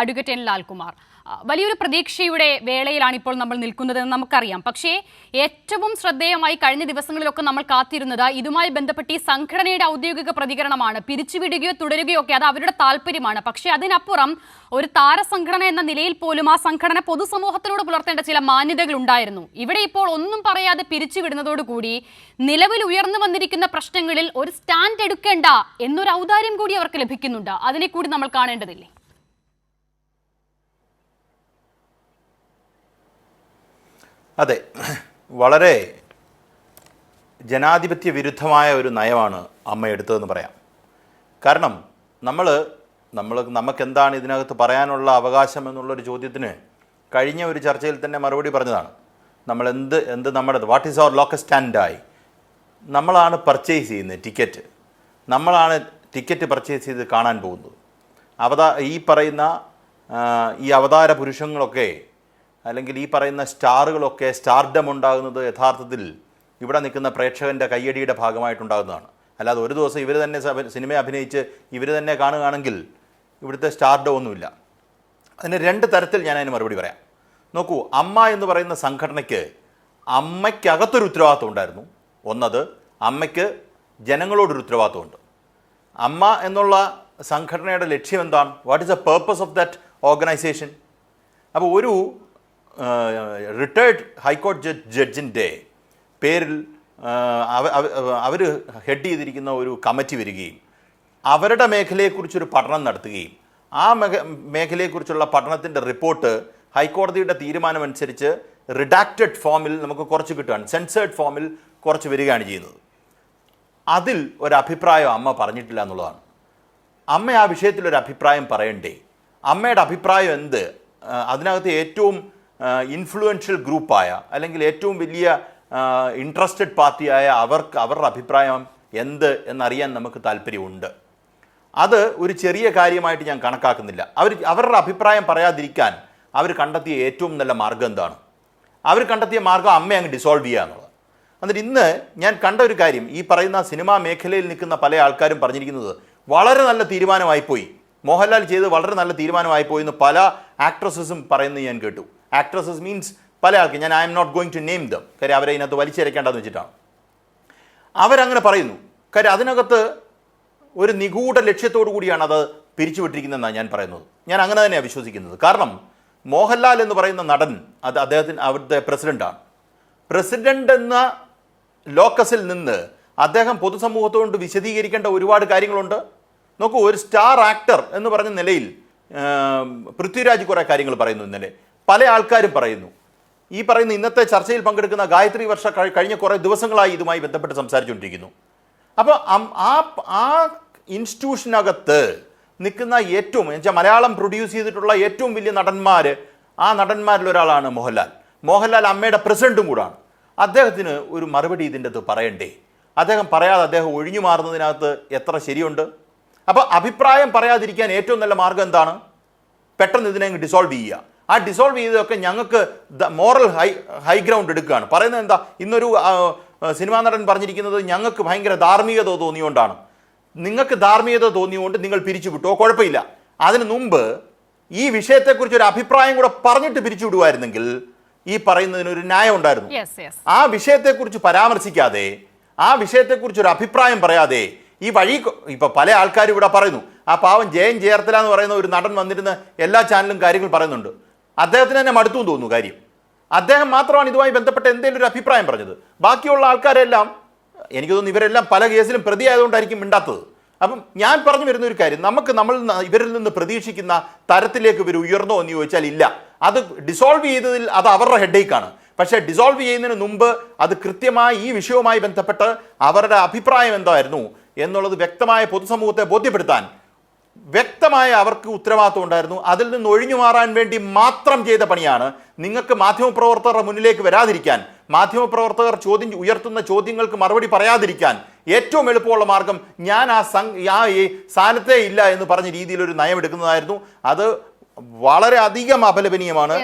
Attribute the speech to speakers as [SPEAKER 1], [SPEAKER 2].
[SPEAKER 1] Advocate N Lalkumar, വലിയൊരു പ്രതീക്ഷയുടെ വേളയിലാണ് ഇപ്പോൾ നമ്മൾ നിൽക്കുന്നതെന്ന് നമുക്കറിയാം. പക്ഷേ ഏറ്റവും ശ്രദ്ധേയമായി കഴിഞ്ഞ ദിവസങ്ങളിലൊക്കെ നമ്മൾ കാത്തിരുന്നത് ഇതുമായി ബന്ധപ്പെട്ട് ഈ സംഘടനയുടെ ഔദ്യോഗിക പ്രതികരണമാണ്. പിരിച്ചുവിടുകയോ തുടരുകയോ ഒക്കെ അത് അവരുടെ താല്പര്യമാണ്. പക്ഷേ അതിനപ്പുറം ഒരു താരസംഘടന എന്ന നിലയിൽ പോലും ആ സംഘടന പൊതുസമൂഹത്തിനോട് പുലർത്തേണ്ട ചില മാന്യതകൾ ഉണ്ടായിരുന്നു. ഇവിടെ ഇപ്പോൾ ഒന്നും പറയാതെ പിരിച്ചുവിടുന്നതോടുകൂടി നിലവിൽ ഉയർന്നു വന്നിരിക്കുന്ന പ്രശ്നങ്ങളിൽ ഒരു സ്റ്റാൻഡ് എടുക്കേണ്ട എന്നൊരു ഔദാര്യം കൂടി അവർക്ക് ലഭിക്കുന്നുണ്ട്. അതിനെ കൂടി നമ്മൾ കാണേണ്ടതില്ലേ?
[SPEAKER 2] അതെ, വളരെ ജനാധിപത്യ വിരുദ്ധമായ ഒരു നയമാണ് അമ്മ എടുത്തതെന്ന് പറയാം. കാരണം നമുക്കെന്താണ് ഇതിനകത്ത് പറയാനുള്ള അവകാശം എന്നുള്ളൊരു ചോദ്യത്തിന് കഴിഞ്ഞ ഒരു ചർച്ചയിൽ തന്നെ മറുപടി പറഞ്ഞതാണ്. നമ്മൾ നമ്മുടെ വാട്ട് ഈസ് അവർ ലോക്കൽ സ്റ്റാൻഡായി നമ്മളാണ് പർച്ചേസ് ചെയ്യുന്നത് ടിക്കറ്റ്. നമ്മളാണ് ടിക്കറ്റ് പർച്ചേസ് ചെയ്ത് കാണാൻ പോകുന്നത്. ഈ പറയുന്ന ഈ അവതാര പുരുഷങ്ങളൊക്കെ അല്ലെങ്കിൽ ഈ പറയുന്ന സ്റ്റാറുകളൊക്കെ സ്റ്റാർഡം ഉണ്ടാകുന്നത് യഥാർത്ഥത്തിൽ ഇവിടെ നിൽക്കുന്ന പ്രേക്ഷകൻ്റെ കയ്യടിയുടെ ഭാഗമായിട്ടുണ്ടാകുന്നതാണ്. അല്ലാതെ ഒരു ദിവസം ഇവർ തന്നെ സിനിമ അഭിനയിച്ച് ഇവർ തന്നെ കാണുകയാണെങ്കിൽ ഇവിടുത്തെ സ്റ്റാർഡം ഒന്നുമില്ല. അതിന് രണ്ട് തരത്തിൽ ഞാൻ അതിന് മറുപടി പറയാം. നോക്കൂ, അമ്മ എന്ന് പറയുന്ന സംഘടനയ്ക്ക് അമ്മയ്ക്കകത്തൊരു ഉത്തരവാദിത്വം ഉണ്ടായിരുന്നു. ഒന്നത്, അമ്മയ്ക്ക് ജനങ്ങളോടൊരു ഉത്തരവാദിത്വമുണ്ട്. അമ്മ എന്നുള്ള സംഘടനയുടെ ലക്ഷ്യം എന്താണ്? What is the purpose of that organisation? അപ്പോൾ ഒരു റിട്ടയർഡ് ഹൈക്കോടതി ജഡ്ജിൻ്റെ പേരിൽ അവർ ഹെഡ് ചെയ്തിരിക്കുന്ന ഒരു കമ്മിറ്റി വരികയും അവരുടെ മേഖലയെക്കുറിച്ചൊരു പഠനം നടത്തുകയും ആ മേഖലയെക്കുറിച്ചുള്ള പഠനത്തിൻ്റെ റിപ്പോർട്ട് ഹൈക്കോടതിയുടെ തീരുമാനമനുസരിച്ച് റിഡാക്റ്റഡ് ഫോമിൽ നമുക്ക് കുറച്ച് കിട്ടുകയാണ്, സെൻസേർഡ് ഫോമിൽ കുറച്ച് വരികയാണ് ചെയ്യുന്നത്. അതിൽ ഒരഭിപ്രായം അമ്മ പറഞ്ഞിട്ടില്ല എന്നുള്ളതാണ്. അമ്മ ആ വിഷയത്തിലൊരു അഭിപ്രായം പറയണ്ടേ? അമ്മയുടെ അഭിപ്രായം എന്ത്? അതിനകത്ത് ഏറ്റവും ഇൻഫ്ലുവൻഷ്യൽ ഗ്രൂപ്പായ അല്ലെങ്കിൽ ഏറ്റവും വലിയ ഇൻട്രസ്റ്റഡ് പാർട്ടിയായ അവരുടെ അഭിപ്രായം എന്ത് എന്നറിയാൻ നമുക്ക് താല്പര്യമുണ്ട്. അത് ഒരു ചെറിയ കാര്യമായിട്ട് ഞാൻ കണക്കാക്കുന്നില്ല. അവരുടെ അഭിപ്രായം പറയാതിരിക്കാൻ അവർ കണ്ടെത്തിയ ഏറ്റവും നല്ല മാർഗ്ഗം എന്താണ്? അവർ കണ്ടെത്തിയ മാർഗ്ഗം അമ്മയെ അങ്ങ് ഡിസോൾവ് ചെയ്യുക എന്നുള്ളത്. എന്നിട്ട് ഇന്ന് ഞാൻ കണ്ട ഒരു കാര്യം, ഈ പറയുന്ന സിനിമാ മേഖലയിൽ നിൽക്കുന്ന പല ആൾക്കാരും പറഞ്ഞിരിക്കുന്നത് വളരെ നല്ല തീരുമാനമായിപ്പോയി, മോഹൻലാൽ ചെയ്ത് വളരെ നല്ല തീരുമാനമായിപ്പോയി എന്ന് പല ആക്ട്രസസും പറയുന്നത് ഞാൻ കേട്ടു. ആക്ട്രസസ് മീൻസ് പല ആൾക്ക്, ഞാൻ I am not going to name them, കാര്യം അവരെ ഇതിനകത്ത് വലിച്ചിരക്കേണ്ടതെന്ന് വെച്ചിട്ടാണ് അവരങ്ങനെ പറയുന്നു. കാര്യം അതിനകത്ത് ഒരു നിഗൂഢ ലക്ഷ്യത്തോടു കൂടിയാണ് അത് പിരിച്ചുവിട്ടിരിക്കുന്നതെന്നാണ് ഞാൻ പറയുന്നത്. ഞാൻ അങ്ങനെ തന്നെയാണ് വിശ്വസിക്കുന്നത്. കാരണം മോഹൻലാൽ എന്ന് പറയുന്ന നടൻ അദ്ദേഹത്തിന് അവിടുത്തെ പ്രസിഡൻ്റാണ്. പ്രസിഡൻ്റ് എന്ന ലോക്കസിൽ നിന്ന് അദ്ദേഹം പൊതുസമൂഹത്തോട് വിശദീകരിക്കേണ്ട ഒരുപാട് കാര്യങ്ങളുണ്ട്. നോക്കൂ, ഒരു സ്റ്റാർ ആക്ടർ എന്ന് പറഞ്ഞ നിലയിൽ പൃഥ്വിരാജ് കുറേ കാര്യങ്ങൾ പറയുന്നു. ഇന്നലെ പല ആൾക്കാരും പറയുന്നു. ഈ പറയുന്ന ഇന്നത്തെ ചർച്ചയിൽ പങ്കെടുക്കുന്ന ഗായത്രി വർഷ കഴിഞ്ഞ കുറേ ദിവസങ്ങളായി ഇതുമായി ബന്ധപ്പെട്ട് സംസാരിച്ചുകൊണ്ടിരിക്കുന്നു. അപ്പോൾ ആ ഇൻസ്റ്റിറ്റ്യൂഷനകത്ത് നിൽക്കുന്ന ഏറ്റവും എന്നുവെച്ചാൽ മലയാളം പ്രൊഡ്യൂസ് ചെയ്തിട്ടുള്ള ഏറ്റവും വലിയ നടന്മാർ, ആ നടന്മാരിൽ ഒരാളാണ് മോഹൻലാൽ. മോഹൻലാൽ അമ്മയുടെ പ്രസിഡൻറ്റും കൂടാണ്. അദ്ദേഹത്തിന് ഒരു മറുപടി ഇതിൻ്റെ അത് പറയണ്ടേ? അദ്ദേഹം പറയാതെ അദ്ദേഹം ഒഴിഞ്ഞു മാറുന്നതിനകത്ത് എത്ര ശരിയുണ്ട്? അപ്പോൾ അഭിപ്രായം പറയാതിരിക്കാൻ ഏറ്റവും നല്ല മാർഗ്ഗം എന്താണ്? പെട്ടെന്ന് ഇതിനെ ഡിസോൾവ് ചെയ്യുക. ആ ഡിസോൾവ് ചെയ്തതൊക്കെ ഞങ്ങൾക്ക് മോറൽ ഹൈഗ്രൗണ്ട് എടുക്കുകയാണ്. പറയുന്നത് എന്താ? ഇന്നൊരു സിനിമാ നടൻ പറഞ്ഞിരിക്കുന്നത് ഞങ്ങൾക്ക് ഭയങ്കര ധാർമ്മികത തോന്നിയുകൊണ്ടാണ്. നിങ്ങൾക്ക് ധാർമ്മികത തോന്നിയുകൊണ്ട് നിങ്ങൾ പിരിച്ചുവിട്ടോ, കുഴപ്പമില്ല. അതിനു മുമ്പ് ഈ വിഷയത്തെക്കുറിച്ച് ഒരു അഭിപ്രായം കൂടെ പറഞ്ഞിട്ട് പിരിച്ചുവിടുമായിരുന്നെങ്കിൽ ഈ പറയുന്നതിനൊരു ന്യായം ഉണ്ടായിരുന്നു. ആ വിഷയത്തെക്കുറിച്ച് പരാമർശിക്കാതെ, ആ വിഷയത്തെക്കുറിച്ച് ഒരു അഭിപ്രായം പറയാതെ ഈ വഴി ഇപ്പോൾ പല ആൾക്കാരും ഇവിടെ പറയുന്നു. ആ പാവം ജയൻ ചേർത്തല എന്ന് പറയുന്ന ഒരു നടൻ വന്നിരുന്ന് എല്ലാ ചാനലും കാര്യങ്ങൾ പറയുന്നുണ്ട്. അദ്ദേഹത്തിന് തന്നെ മടുത്തു തോന്നുന്നു കാര്യം. അദ്ദേഹം മാത്രമാണ് ഇതുമായി ബന്ധപ്പെട്ട എന്തെങ്കിലും ഒരു അഭിപ്രായം പറഞ്ഞത്. ബാക്കിയുള്ള ആൾക്കാരെല്ലാം എനിക്ക് തോന്നുന്നു ഇവരെല്ലാം പല കേസിലും പ്രതിയായതുകൊണ്ടായിരിക്കും മിണ്ടാത്തത്. അപ്പം ഞാൻ പറഞ്ഞു വരുന്ന ഒരു കാര്യം, നമ്മൾ ഇവരിൽ നിന്ന് പ്രതീക്ഷിക്കുന്ന തരത്തിലേക്ക് ഇവർ ഉയർന്നോ എന്ന് ചോദിച്ചാൽ ഇല്ല. അത് ഡിസോൾവ് ചെയ്തതിൽ അത് അവരുടെ ഹെഡേക്കാണ്. പക്ഷേ ഡിസോൾവ് ചെയ്യുന്നതിന് മുമ്പ് അത് കൃത്യമായി ഈ വിഷയവുമായി ബന്ധപ്പെട്ട് അവരുടെ അഭിപ്രായം എന്തായിരുന്നു എന്നുള്ളത് വ്യക്തമായ പൊതുസമൂഹത്തെ ബോധ്യപ്പെടുത്താൻ വ്യക്തമായ അവർക്ക് ഉത്തരവാദിത്വം ഉണ്ടായിരുന്നു. അതിൽ നിന്ന് ഒഴിഞ്ഞു മാറാൻ വേണ്ടി മാത്രം ചെയ്ത പണിയാണ്. നിങ്ങൾക്ക് മാധ്യമപ്രവർത്തകരുടെ മുന്നിലേക്ക് വരാതിരിക്കാൻ, മാധ്യമപ്രവർത്തകർ ഉയർത്തുന്ന ചോദ്യങ്ങൾക്ക് മറുപടി പറയാതിരിക്കാൻ ഏറ്റവും എളുപ്പമുള്ള മാർഗം ഞാൻ ആ സ്ഥാനത്തേ ഇല്ല എന്ന് പറഞ്ഞ രീതിയിൽ ഒരു നയം എടുക്കുന്നതായിരുന്നു. അത് വളരെ അധികം അപലപനീയമാണ്.